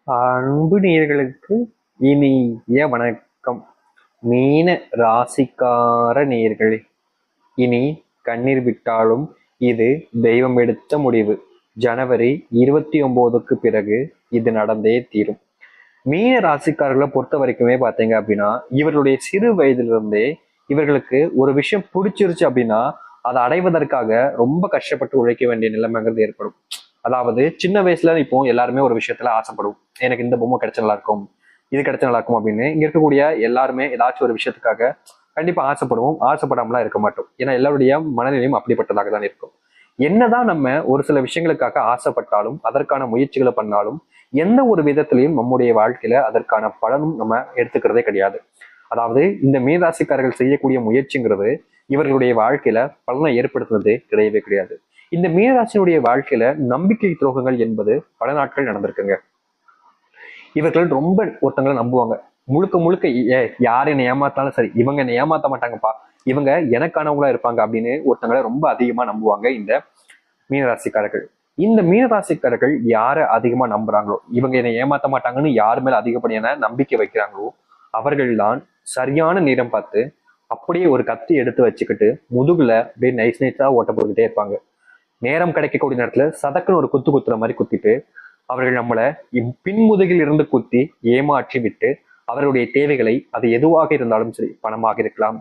அன்பு நேயர்களுக்கு இனிய வணக்கம். மீன ராசிக்கார நேயர்களே, இனி கண்ணீர் விட்டாலும் இது தெய்வம் எடுத்த முடிவு. ஜனவரி 29க்கு பிறகு இது நடந்தே தீரும். மீன ராசிக்காரர்களை பொறுத்த வரைக்குமே பார்த்தீங்க அப்படின்னா, இவர்களுடைய சிறு வயதிலிருந்தே இவர்களுக்கு ஒரு விஷயம் பிடிச்சிருச்சு அப்படின்னா அதை அடைவதற்காக ரொம்ப கஷ்டப்பட்டு உழைக்க வேண்டிய நிலைமைங்கிறது ஏற்படும். அதாவது சின்ன வயசுல இப்போ எல்லாருமே ஒரு விஷயத்துல ஆசைப்படுவோம். எனக்கு இந்த பொம்மை கிடைச்ச நல்லா இருக்கும், இது கிடைச்ச நல்லா இருக்கும் அப்படின்னு இங்க இருக்கக்கூடிய எல்லாருமே ஏதாச்சும் ஒரு விஷயத்துக்காக கண்டிப்பா ஆசைப்படுவோம். ஆசைப்படாமலாம் இருக்க மாட்டோம். ஏன்னா எல்லாருடைய மனநிலையும் அப்படிப்பட்டதாக தான் இருக்கும். என்னதான் நம்ம ஒரு சில விஷயங்களுக்காக ஆசைப்பட்டாலும் அதற்கான முயற்சிகளை பண்ணாலும் எந்த ஒரு விதத்திலையும் நம்முடைய வாழ்க்கையில அதற்கான பலனும் நம்ம எடுத்துக்கிறதே கிடையாது. அதாவது இந்த மீனராசிக்காரர்கள் செய்யக்கூடிய முயற்சிங்கிறது இவர்களுடைய வாழ்க்கையில பலனை ஏற்படுத்துவதே கிடையவே கிடையாது. இந்த மீனராசினுடைய வாழ்க்கையில நம்பிக்கை துரோகங்கள் என்பது பல நாட்கள் நடந்திருக்குங்க. இவர்கள் ரொம்ப ஒருத்தங்களை நம்புவாங்க. முழுக்க முழுக்க யார் என்னை ஏமாத்தாலும் சரி, இவங்க என்னை ஏமாத்த மாட்டாங்கப்பா, இவங்க எனக்கானவங்களா இருப்பாங்க அப்படின்னு ஒருத்தங்களை ரொம்ப அதிகமா நம்புவாங்க இந்த மீனராசிக்காரர்கள். இந்த மீனராசிக்காரர்கள் யாரை அதிகமா நம்புறாங்களோ, இவங்க என்னை ஏமாத்த மாட்டாங்கன்னு யார் மேல அதிகப்படியான நம்பிக்கை வைக்கிறாங்களோ அவர்கள் தான் சரியான நேரம் பார்த்து அப்படியே ஒரு கத்தி எடுத்து வச்சுக்கிட்டு முதுகுல அப்படியே நைஸ் நைஸா ஓட்ட போட்டுக்கிட்டே இருப்பாங்க. நேரம் கிடைக்கக்கூடிய நேரத்துல சதக்குன்னு ஒரு குத்து குத்துற மாதிரி குத்திட்டு அவர்கள் நம்மளை பின்முதுகில் இருந்து குத்தி ஏமாற்றி விட்டு அவருடைய தேவைகளை அது எதுவாக இருந்தாலும் சரி, பணமாக இருக்கலாம்,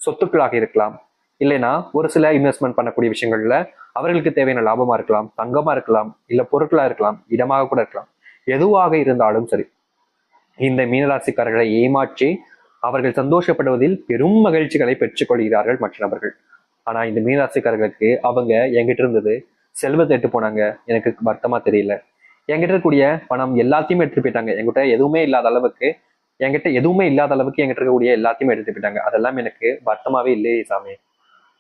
சொத்துக்களாக இருக்கலாம், இல்லைன்னா ஒரு சில இன்வெஸ்ட்மெண்ட் பண்ணக்கூடிய விஷயங்கள்ல அவர்களுக்கு தேவையான லாபமா இருக்கலாம், தங்கமா இருக்கலாம், இல்ல பொருட்களா இருக்கலாம், இடமாக கூட இருக்கலாம், எதுவாக இருந்தாலும் சரி, இந்த மீனராசிக்காரர்களை ஏமாற்றி அவர்கள் சந்தோஷப்படுவதில் பெரும் மகிழ்ச்சிகளை பெற்றுக் கொள்கிறார்கள் மற்ற நபர்கள். ஆனா இந்த மீனராசிக்காரர்களுக்கு அவங்க என்கிட்ட இருந்தது செல்வத்தை எடுத்து போனாங்க, எனக்கு வருத்தமா தெரியல. என்கிட்ட இருக்கக்கூடிய பணம் எல்லாத்தையுமே எடுத்துட்டு போயிட்டாங்க. என்கிட்ட எதுவுமே இல்லாத அளவுக்கு என்கிட்ட இருக்கக்கூடிய எல்லாத்தையுமே எடுத்துட்டு போயிட்டாங்க. அதெல்லாம் எனக்கு வருத்தமாவே இல்லையே சாமி.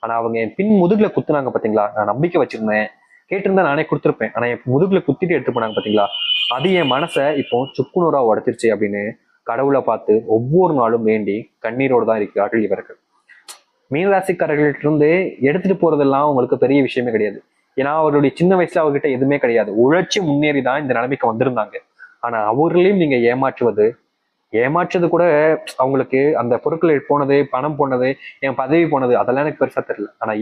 ஆனா அவங்க என் பின் முதுகுல குத்துனாங்க பாத்தீங்களா, நான் நம்பிக்கை வச்சிருந்தேன், கேட்டிருந்தா நானே கொடுத்துருப்பேன். ஆனா என் முதுகுல குத்திட்டு எடுத்து போனாங்க பாத்தீங்களா, அது என் மனசை இப்போ சுக்குநூறா உடைச்சிருச்சு அப்படின்னு கடவுளை பார்த்து ஒவ்வொரு நாளும் வேண்டி கண்ணீரோடு தான் இருக்கிறார்கள் இவர்கள். மீனராசிக்காரர்கள்ட்ட இருந்து எடுத்துட்டு போறதெல்லாம் உங்களுக்கு பெரிய விஷயமே கிடையாது. ஏன்னா அவருடைய சின்ன வயசுல அவர்கிட்ட எதுவுமே கிடையாது. உழைச்சி முன்னேறி தான் இந்த நிலைமைக்கு வந்திருந்தாங்க. ஆனா அவர்களையும் நீங்க ஏமாற்றுறது கூட அவங்களுக்கு அந்த பொருட்கள் போனது, பணம் போனது, என் பதவி போனது அதெல்லாம் எனக்கு பெருசா தெரியல. ஆனா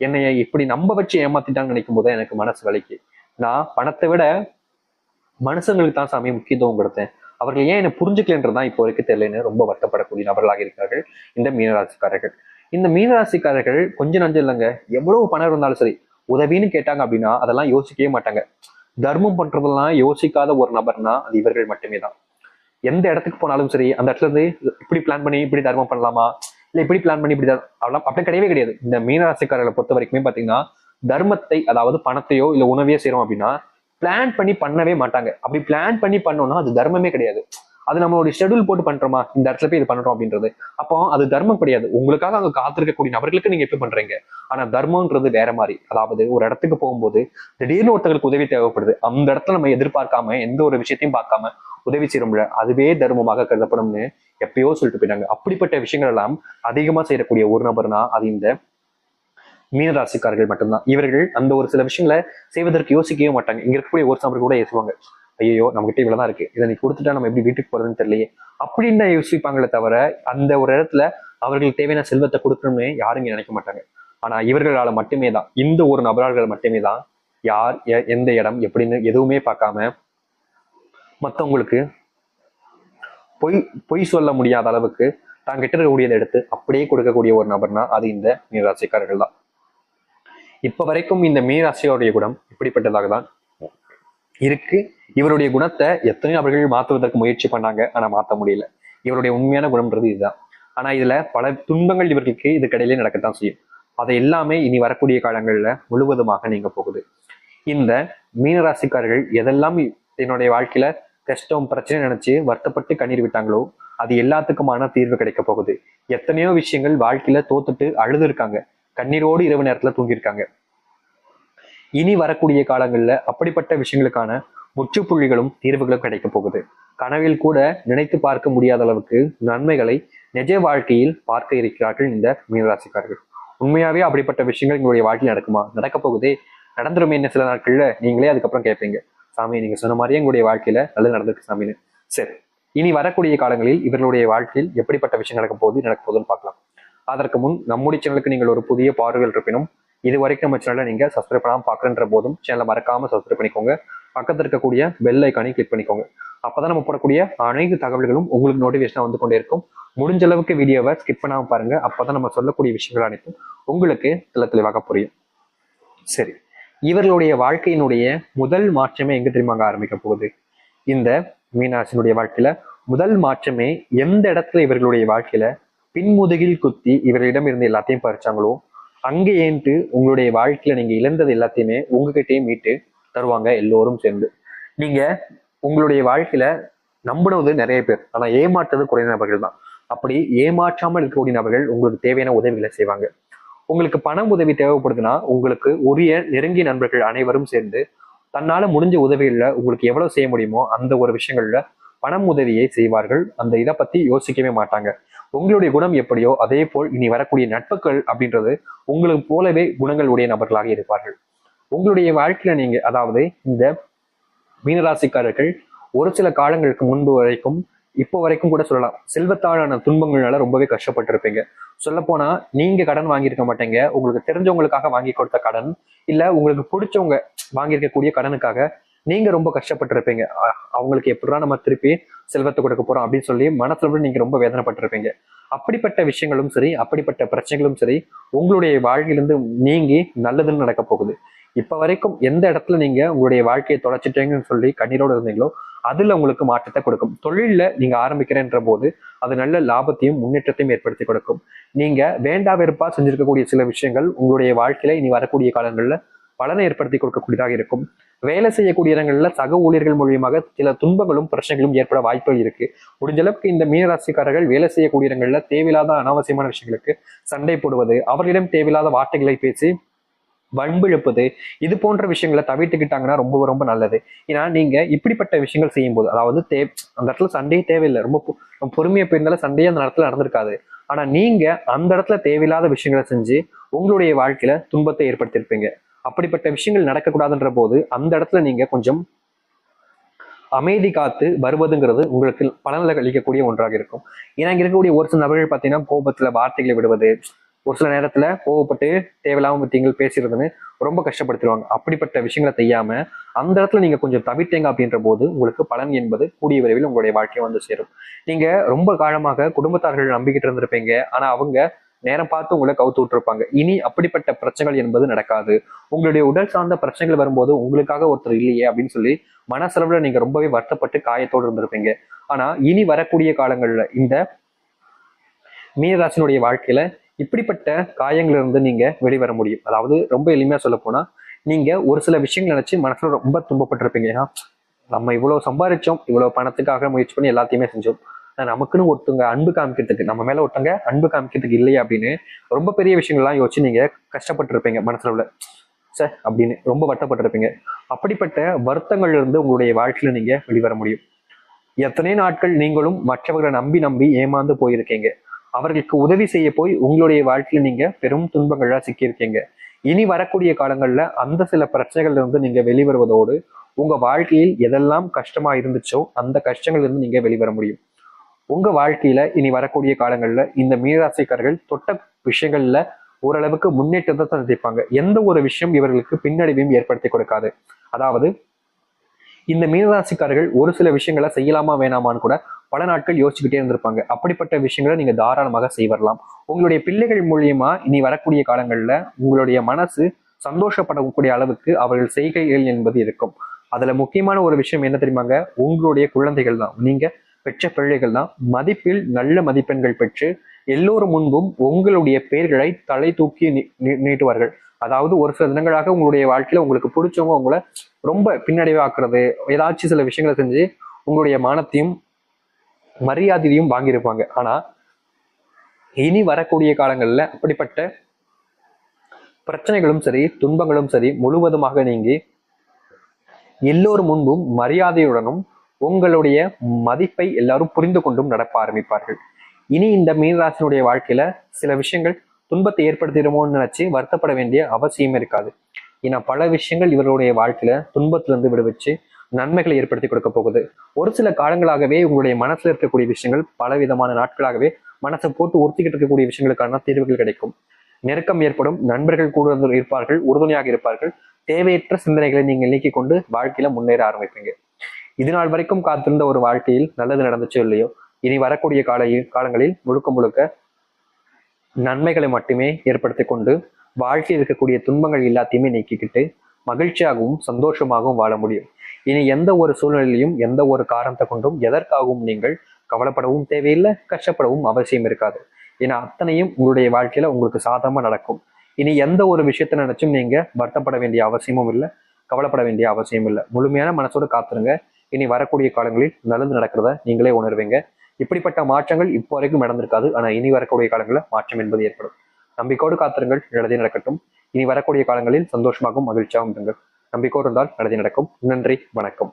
என்னைய இப்படி நம்ப வச்சு ஏமாத்திட்டான்னு நினைக்கும் போது எனக்கு மனசு வலிக்கு. நான் பணத்தை விட மனுஷங்களுக்கு தான் சாமி முக்கியத்துவம் கொடுத்தேன். அவர்கள் ஏன் என்னை புரிஞ்சுக்கலன்றதான் இப்போ வரைக்கும் தெரியலன்னு ரொம்ப வருத்தப்படக்கூடிய நபர்களாக இருக்கிறார்கள் இந்த மீனராசிக்காரர்கள். இந்த மீனராசிக்காரர்கள் கொஞ்சம் நஞ்சம் இல்லைங்க. எவ்வளவு பணம் இருந்தாலும் சரி, உதவின்னு கேட்டாங்க அப்படின்னா அதெல்லாம் யோசிக்கவே மாட்டாங்க. தர்மம் பண்றதெல்லாம் யோசிக்காத ஒரு நபர்னா அது இவர்கள் மட்டுமே தான். எந்த இடத்துக்கு போனாலும் சரி, அந்த இடத்துல இருந்து இப்படி பிளான் பண்ணி இப்படி தர்மம் பண்ணலாமா, இல்ல இப்படி பிளான் பண்ணி இப்படி அப்படி கிடையவே கிடையாது. இந்த மீனராசிக்காரர்களை பொறுத்த வரைக்குமே பாத்தீங்கன்னா தர்மத்தை, அதாவது பணத்தையோ இல்ல உணவையோ செய்யறோம் அப்படின்னா பிளான் பண்ணி பண்ணவே மாட்டாங்க. அப்படி பிளான் பண்ணி பண்ணோம்னா அது தர்மமே கிடையாது. அது நம்மளுடைய ஷெடியூல் போட்டு பண்றோமா, இந்த இடத்துல போய் இது பண்றோம் அப்படின்றது, அப்போ அது தர்மம் கிடையாது. உங்களுக்காக அங்க காத்திருக்கக்கூடிய நபர்களுக்கு நீங்க எப்படி பண்றீங்க. ஆனா தர்மம்ன்றது வேற மாதிரி. அதாவது ஒரு இடத்துக்கு போகும்போது திடீர்னு ஒருத்தங்களுக்கு உதவி தேவைப்படுது, அந்த இடத்துல நம்ம எதிர்பார்க்காம எந்த ஒரு விஷயத்தையும் பார்க்காம உதவி செய்யறோம்ல, அதுவே தர்மமாக கருதப்படும்னு எப்பயோ சொல்லிட்டு போயிட்டாங்க. அப்படிப்பட்ட விஷயங்கள் எல்லாம் அதிகமா செய்யக்கூடிய ஒரு நபர்னா அது இந்த மீனராசிக்காரர்கள் மட்டும்தான். இவர்கள் அந்த ஒரு சில விஷயங்களை செய்வதற்கு யோசிக்கவே மாட்டாங்க. இங்க இருக்கக்கூடிய ஒரு நபர்கள் கூட யோசிப்பாங்க, ஐயோ நம்ம கிட்ட இவ்வளவுதான் இருக்கு, இதை நீ கொடுத்துட்டா நம்ம எப்படி வீட்டுக்கு போறதுன்னு தெரியலையே அப்படின்னு தான் யோசிப்பாங்களே தவிர அந்த ஒரு இடத்துல அவர்களுக்கு தேவையான செல்வத்தை கொடுக்கணும்னு யாரும் நினைக்க மாட்டாங்க. ஆனா இவர்களால மட்டுமே தான், இந்த ஒரு நபர்கள் மட்டுமே தான் யார் எந்த இடம் எப்படின்னு எதுவுமே பார்க்காம மற்றவங்களுக்கு பொய் பொய் சொல்ல முடியாத அளவுக்கு தான் கிட்ட இருக்கக்கூடியதை எடுத்து அப்படியே கொடுக்கக்கூடிய ஒரு நபர்னா அது இந்த மீனராசிக்காரர்கள் தான். இப்ப வரைக்கும் இந்த மீனராசியோடைய குணம் இப்படிப்பட்டதாக தான் இருக்கு. இவருடைய குணத்தை எத்தனையோ நபர்கள் மாற்றுவதற்கு முயற்சி பண்ணாங்க, ஆனா மாற்ற முடியல. இவருடைய உண்மையான குணம்ன்றது இதுதான். ஆனா இதுல பல துன்பங்கள் இவர்களுக்கு இது கடையிலே நடக்கத்தான் செய்யும். அதை எல்லாமே இனி வரக்கூடிய காலங்கள்ல முழுவதுமாக நீங்க போகுது. இந்த மீனராசிக்காரர்கள் எதெல்லாம் என்னுடைய வாழ்க்கையில கஷ்டம் பிரச்சனை நினைச்சு வருத்தப்பட்டு கண்ணீர் விட்டாங்களோ அது எல்லாத்துக்குமான தீர்வு கிடைக்க போகுது. எத்தனையோ விஷயங்கள் வாழ்க்கையில தோத்துட்டு அழுது இருக்காங்க, கண்ணீரோடு இரவு நேரத்துல தூங்கியிருக்காங்க. இனி வரக்கூடிய காலங்கள்ல அப்படிப்பட்ட விஷயங்களுக்கான முற்றுப்புள்ளிகளும் தீர்வுகளும் கிடைக்க போகுது. கனவில் கூட நினைத்து பார்க்க முடியாத அளவுக்கு நன்மைகளை நிஜ வாழ்க்கையில் பார்க்க இருக்கிறார்கள் இந்த மீனராசிக்காரர்கள். உண்மையாவே அப்படிப்பட்ட விஷயங்கள் எங்களுடைய வாழ்க்கையில் நடக்குமா, நடக்க போகுதே, நடந்துருமே என்ன சில நாட்கள்ல, நீங்களே அதுக்கப்புறம் கேட்பீங்க. சாமி நீங்க சொன்ன மாதிரியே எங்களுடைய வாழ்க்கையில நல்லது நடந்திருக்கு சாமின்னு. சரி, இனி வரக்கூடிய காலங்களில் இவர்களுடைய வாழ்க்கையில் எப்படிப்பட்ட விஷயம் நடக்க போகுதுன்னு பார்க்கலாம். அதற்கு முன் நம்முடைய சேனலுக்கு நீங்கள் ஒரு புதிய பார்வைகள் இருப்பினும் இது வரைக்கும் நம்ம சேனலை நீங்க சப்ஸ்கிரைப் பண்ணாமல் பார்க்குறன்ற போதும் சேனலை மறக்காம சப்ஸ்கிரைப் பண்ணிக்கோங்க. பக்கத்தில் இருக்கக்கூடிய பெல் ஐக்கானை கிளிக் பண்ணிக்கோங்க. அப்பதான் நம்ம போடக்கூடிய அனைத்து தகவல்களும் உங்களுக்கு நோட்டிஃபிகேஷன் வந்து கொண்டே இருக்கும். முடிஞ்ச அளவுக்கு வீடியோவை ஸ்கிப் பண்ணாம பாருங்க. அப்பதான் நம்ம சொல்லக்கூடிய விஷயங்கள் அனைத்தும் உங்களுக்கு தெளிவாக புரியும். சரி, இவர்களுடைய வாழ்க்கையினுடைய முதல் மாற்றமே எங்க தெரியுமாங்க ஆரம்பிக்க போகுது? இந்த மீனராசினுடைய வாழ்க்கையில முதல் மாற்றமே எந்த இடத்துல இவர்களுடைய வாழ்க்கையில பின்முதுகில் குத்தி இவர்களிடம் இருந்து எல்லாத்தையும் பறிச்சாங்களோ அங்கே ஏன்ட்டு உங்களுடைய வாழ்க்கையில நீங்க இழந்தது எல்லாத்தையுமே உங்ககிட்டயே மீட்டு தருவாங்க எல்லோரும் சேர்ந்து. நீங்க உங்களுடைய வாழ்க்கையில நம்பினது நிறைய பேர், ஆனா ஏமாற்றது குறைந்த நபர்கள் தான். அப்படி ஏமாற்றாமல் இருக்கக்கூடிய நபர்கள் உங்களுக்கு தேவையான உதவிகளை செய்வாங்க. உங்களுக்கு பணம் உதவி தேவைப்படுதுன்னா உங்களுக்கு உரிய நெருங்கிய நண்பர்கள் அனைவரும் சேர்ந்து தன்னால முடிஞ்ச உதவிகள்ல உங்களுக்கு எவ்வளவு செய்ய முடியுமோ அந்த ஒரு விஷயங்கள்ல பணம் உதவியை செய்வார்கள். அந்த இதை பத்தி யோசிக்கவே மாட்டாங்க. உங்களுடைய குணம் எப்படியோ அதே போல் இனி வரக்கூடிய நட்புகள் அப்படின்றது உங்களுக்கு போலவே குணங்கள் உடைய நபர்களாக இருப்பார்கள். உங்களுடைய வாழ்க்கையில நீங்க அதாவது இந்த மீனராசிக்காரர்கள் ஒரு சில காலங்களுக்கு முன்பு வரைக்கும் இப்போ வரைக்கும் கூட சொல்லலாம் செல்வத்தாலான துன்பங்கள்னால ரொம்பவே கஷ்டப்பட்டிருப்பீங்க. சொல்ல போனா நீங்க கடன் வாங்கியிருக்க மாட்டீங்க, உங்களுக்கு தெரிஞ்சவங்களுக்காக வாங்கி கொடுத்த கடன் இல்ல உங்களுக்கு பிடிச்சவங்க வாங்கியிருக்கக்கூடிய கடனுக்காக நீங்க ரொம்ப கஷ்டப்பட்டிருப்பீங்க. அவங்களுக்கு எப்படிதான் நம்ம திருப்பி செல்வத்தை கொடுக்க போறோம் அப்படின்னு சொல்லி மனசுல நீங்க ரொம்ப வேதனைப்பட்டிருப்பீங்க. அப்படிப்பட்ட விஷயங்களும் சரி, அப்படிப்பட்ட பிரச்சனைகளும் சரி உங்களுடைய வாழ்க்கையிலிருந்து நீங்கி நல்லதுன்னு நடக்க போகுது. இப்ப வரைக்கும் எந்த இடத்துல நீங்க உங்களுடைய வாழ்க்கையை தொலைச்சிட்டீங்கன்னு சொல்லி கண்ணீரோடு இருந்தீங்களோ அதுல உங்களுக்கு மாற்றத்தை கொடுக்கும். தொழில்ல நீங்க ஆரம்பிக்கிறேன்ற போது அது நல்ல லாபத்தையும் முன்னேற்றத்தையும் ஏற்படுத்தி கொடுக்கும். நீங்க வேண்டா வெறுப்பா செஞ்சிருக்கக்கூடிய சில விஷயங்கள் உங்களுடைய வாழ்க்கையில இனி வரக்கூடிய காலங்கள்ல பலனை ஏற்படுத்தி கொடுக்கக்கூடியதாக இருக்கும். வேலை செய்யக்கூடிய இடங்கள்ல சக ஊழியர்கள் மூலியமாக சில துன்பங்களும் பிரச்சனைகளும் ஏற்பட வாய்ப்புகள் இருக்கு. முடிஞ்ச அளவுக்கு இந்த மீனராசிக்காரர்கள் வேலை செய்யக்கூடிய இடங்கள்ல தேவையில்லாத அனாவசியமான விஷயங்களுக்கு சண்டை போடுவது, அவர்களிடம் தேவையில்லாத வார்த்தைகளை பேசி வம்பிழுப்பது, இது போன்ற விஷயங்களை தவிர்த்துக்கிட்டாங்கன்னா ரொம்ப ரொம்ப நல்லது. ஏன்னா நீங்க இப்படிப்பட்ட விஷயங்கள் செய்யும் போது அதாவது அந்த இடத்துல சண்டையே தேவையில்லை, ரொம்ப பொறுமையா போயிருந்தாலும் சண்டையே அந்த இடத்துல நடந்திருக்காது. ஆனா நீங்க அந்த இடத்துல தேவையில்லாத விஷயங்களை செஞ்சு உங்களுடைய வாழ்க்கையில துன்பத்தை ஏற்படுத்தியிருப்பீங்க. அப்படிப்பட்ட விஷயங்கள் நடக்கக்கூடாதுன்ற போது அந்த இடத்துல நீங்க கொஞ்சம் அமைதி காத்து வருவதுங்கிறது உங்களுக்கு பலனில் அளிக்கக்கூடிய ஒன்றாக இருக்கும். ஏன்னா இங்க இருக்கக்கூடிய ஒரு சில நபர்கள் பார்த்தீங்கன்னா கோபத்துல வார்த்தைகளை விடுவது, ஒரு சில நேரத்துல கோவப்பட்டு தேவையில்லாம பத்திங்கள் பேசுறதுன்னு ரொம்ப கஷ்டப்படுத்திடுவாங்க. அப்படிப்பட்ட விஷயங்களை செய்யாம அந்த இடத்துல நீங்க கொஞ்சம் தவிர்த்தீங்க அப்படின்ற போது உங்களுக்கு பலன் என்பது கூடிய விரைவில் உங்களுடைய வாழ்க்கையை வந்து சேரும். நீங்க ரொம்ப காலமாக குடும்பத்தார்கள் நம்பிக்கிட்டு இருந்திருப்பீங்க, ஆனா அவங்க நேரம் பார்த்து உங்களை கவுத்து விட்டுருப்பாங்க. இனி அப்படிப்பட்ட பிரச்சனைகள் என்பது நடக்காது. உங்களுடைய உடல் சார்ந்த பிரச்சனைகள் வரும்போது உங்களுக்காக ஒருத்தர் இல்லையே அப்படின்னு சொல்லி மனசளவுல நீங்க ரொம்பவே வருத்தப்பட்டு காயத்தோடு இருந்திருப்பீங்க. ஆனா இனி வரக்கூடிய காலங்கள்ல இந்த மீனராசினுடைய வாழ்க்கையில இப்படிப்பட்ட காயங்கள்ல இருந்து நீங்க வெளிவர முடியும். அதாவது ரொம்ப எளிமையா சொல்ல போனா நீங்க ஒரு சில விஷயங்கள் நினைச்சு மனசுல ரொம்ப துன்பப்பட்டிருப்பீங்க. ஏன்னா நம்ம இவ்வளவு சம்பாதிச்சோம், இவ்வளவு பணத்துக்காக முயற்சி பண்ணி எல்லாத்தையுமே செஞ்சோம், நமக்குன்னு ஒருத்தவங்க அன்பு காமிக்கிறதுக்கு நம்ம மேல ஒருத்தவங்க அன்பு காமிக்கிறதுக்கு இல்லையா அப்படின்னு ரொம்ப பெரிய விஷயங்கள்லாம் யோசிச்சு நீங்க கஷ்டப்பட்டிருப்பீங்க. மனசுல உள்ள சார் அப்படின்னு ரொம்ப வருத்தப்பட்டிருப்பீங்க. அப்படிப்பட்ட வருத்தங்கள்ல இருந்து உங்களுடைய வாழ்க்கையில நீங்க வெளிவர முடியும். எத்தனை நாட்கள் நீங்களும் மற்றவர்களை நம்பி நம்பி ஏமாந்து போயிருக்கீங்க. அவர்களுக்கு உதவி செய்ய போய் உங்களுடைய வாழ்க்கையில நீங்க பெரும் துன்பங்கள்லாம் சிக்கியிருக்கீங்க. இனி வரக்கூடிய காலங்கள்ல அந்த சில பிரச்சனைகள்ல இருந்து நீங்க வெளிவருவதோடு உங்க வாழ்க்கையில் எதெல்லாம் கஷ்டமா இருந்துச்சோ அந்த கஷ்டங்கள்ல இருந்து நீங்க வெளிவர முடியும். உங்க வாழ்க்கையில இனி வரக்கூடிய காலங்கள்ல இந்த மீனராசிக்காரர்கள் தொட்ட விஷயங்கள்ல ஓரளவுக்கு முன்னேற்றத்தை சந்திப்பாங்க. எந்த ஒரு விஷயம் இவர்களுக்கு பின்னடைவையும் ஏற்படுத்தி கொடுக்காது. அதாவது இந்த மீனராசிக்காரர்கள் ஒரு சில விஷயங்களை செய்யலாமா வேணாமான்னு கூட பல நாட்கள் யோசிச்சுக்கிட்டே இருந்திருப்பாங்க. அப்படிப்பட்ட விஷயங்களை நீங்க தாராளமாக செய்வரலாம். உங்களுடைய பிள்ளைகள் மூலியமா இனி வரக்கூடிய காலங்கள்ல உங்களுடைய மனசு சந்தோஷப்படக்கூடிய அளவுக்கு அவர்கள் செய்கைகள் என்பது இருக்கும். அதுல முக்கியமான ஒரு விஷயம் என்ன தெரியுமாங்க? உங்களுடைய குழந்தைகள் தான், நீங்க பெற்ற பிள்ளைகள் தான் மதிப்பில் நல்ல மதிப்பெண்கள் பெற்று எல்லோரும் முன்பும் உங்களுடைய பெயர்களை தலை தூக்கி நீட்டுவார்கள். அதாவது ஒரு சில தினங்களாக உங்களுடைய வாழ்க்கையில உங்களுக்கு பிடிச்சவங்க உங்களை ரொம்ப பின்னடைவாக்குறது, ஏதாச்சும் சில விஷயங்களை செஞ்சு உங்களுடைய மானத்தையும் மரியாதையும் வாங்கியிருப்பாங்க. ஆனா இனி வரக்கூடிய காலங்கள்ல அப்படிப்பட்ட பிரச்சனைகளும் சரி துன்பங்களும் சரி முழுவதுமாக நீங்கி எல்லோரு முன்பும் மரியாதையுடனும் உங்களுடைய மதிப்பை எல்லாரும் புரிந்து கொண்டும் நடப்ப ஆரம்பிப்பார்கள். இனி இந்த மீனராசினுடைய வாழ்க்கையில சில விஷயங்கள் துன்பத்தை ஏற்படுத்திடுமோன்னு நினைச்சு வருத்தப்பட வேண்டிய அவசியம் இருக்காது. ஏன்னா பல விஷயங்கள் இவர்களுடைய வாழ்க்கையில துன்பத்திலிருந்து விடுவிச்சு நன்மைகளை ஏற்படுத்தி கொடுக்க போகுது. ஒரு சில காலங்களாகவே உங்களுடைய மனசுல இருக்கக்கூடிய விஷயங்கள் பல விதமான நாட்களாகவே மனசை போட்டு உறுத்திக்கிட்டு இருக்கக்கூடிய விஷயங்களுக்கான தீர்வுகள் கிடைக்கும். நெருக்கம் ஏற்படும், நண்பர்கள் கூட இருப்பார்கள், உறுதுணையாக இருப்பார்கள். தேவையற்ற சிந்தனைகளை நீங்கள் நீக்கிக் கொண்டு வாழ்க்கையில முன்னேற ஆரம்பிப்பீங்க. இது நாள் வரைக்கும் காத்திருந்த ஒரு வாழ்க்கையில் நல்லது நடந்துச்சோ இல்லையோ, இனி வரக்கூடிய காலங்களில் முழுக்க முழுக்க நன்மைகளை மட்டுமே ஏற்படுத்தி கொண்டு வாழ்க்கையில் இருக்கக்கூடிய துன்பங்கள் எல்லாத்தையுமே நீக்கிக்கிட்டு மகிழ்ச்சியாகவும் சந்தோஷமாகவும் வாழ முடியும். இனி எந்த ஒரு சூழ்நிலையிலும் எந்த ஒரு காரணத்தை கொண்டும் எதற்காகவும் நீங்கள் கவலைப்படவும் தேவையில்லை, கஷ்டப்படவும் அவசியம் இருக்காது. ஏன்னா அத்தனையும் உங்களுடைய வாழ்க்கையில உங்களுக்கு சாதகமா நடக்கும். இனி எந்த ஒரு விஷயத்தை நினைச்சும் நீங்க வருத்தப்பட வேண்டிய அவசியமும் இல்லை, கவலைப்பட வேண்டிய அவசியம் இல்லை. முழுமையான மனசோடு காத்துருங்க. இனி வரக்கூடிய காலங்களில் நல்லது நடக்கிறத நீங்களே உணர்வீங்க. இப்படிப்பட்ட மாற்றங்கள் இப்போ வரைக்கும் நடந்திருக்காது, ஆனா இனி வரக்கூடிய காலங்களில் மாற்றம் என்பது ஏற்படும். நம்பிக்கையோடு காத்திருங்கள், நல்லதே நடக்கட்டும். இனி வரக்கூடிய காலங்களில் சந்தோஷமாகவும் மகிழ்ச்சியாகவும் இருங்கள். நம்பிக்கையோடு இருந்தால் நல்லதே நடக்கும். நன்றி, வணக்கம்.